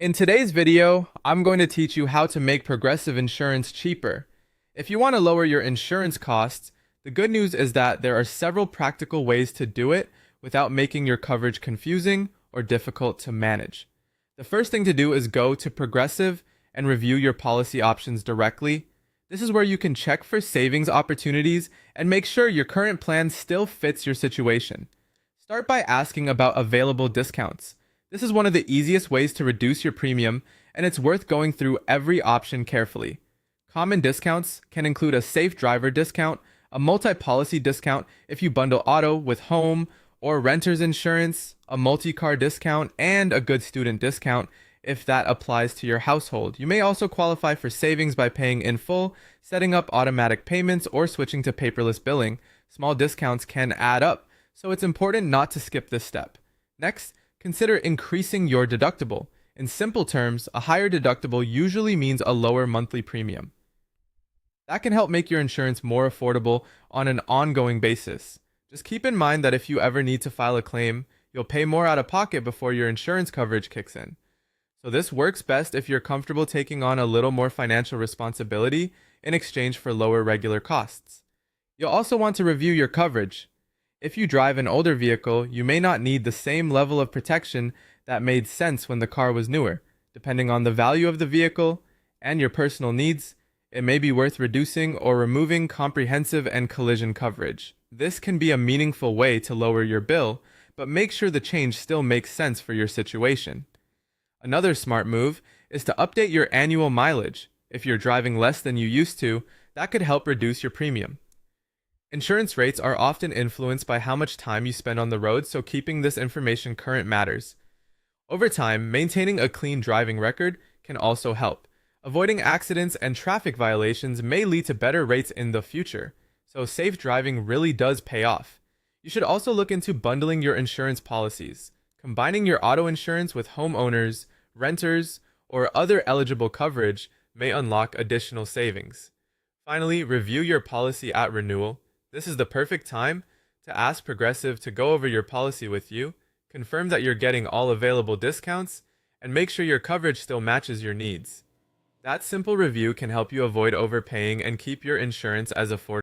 In today's video, I'm going to teach you how to make Progressive insurance cheaper. If you want to lower your insurance costs, the good news is that there are several practical ways to do it without making your coverage confusing or difficult to manage. The first thing to do is go to Progressive and review your policy options directly. This is where you can check for savings opportunities and make sure your current plan still fits your situation. Start by asking about available discounts. This is one of the easiest ways to reduce your premium, and it's worth going through every option carefully. Common discounts can include a safe driver discount, a multi-policy discount if you bundle auto with home or renter's insurance, a multi-car discount, and a good student discount if that applies to your household. You may also qualify for savings by paying in full, setting up automatic payments, or switching to paperless billing. Small discounts can add up, so it's important not to skip this step. Next, consider increasing your deductible. In simple terms, a higher deductible usually means a lower monthly premium. That can help make your insurance more affordable on an ongoing basis. Just keep in mind that if you ever need to file a claim, you'll pay more out of pocket before your insurance coverage kicks in. So this works best if you're comfortable taking on a little more financial responsibility in exchange for lower regular costs. You'll also want to review your coverage. If you drive an older vehicle, you may not need the same level of protection that made sense when the car was newer. Depending on the value of the vehicle and your personal needs, it may be worth reducing or removing comprehensive and collision coverage. This can be a meaningful way to lower your bill, but make sure the change still makes sense for your situation. Another smart move is to update your annual mileage. If you're driving less than you used to, that could help reduce your premium. Insurance rates are often influenced by how much time you spend on the road, so keeping this information current matters. Over time, maintaining a clean driving record can also help. Avoiding accidents and traffic violations may lead to better rates in the future, so safe driving really does pay off. You should also look into bundling your insurance policies. Combining your auto insurance with homeowners, renters, or other eligible coverage may unlock additional savings. Finally, review your policy at renewal. This is the perfect time to ask Progressive to go over your policy with you, confirm that you're getting all available discounts, and make sure your coverage still matches your needs. That simple review can help you avoid overpaying and keep your insurance as affordable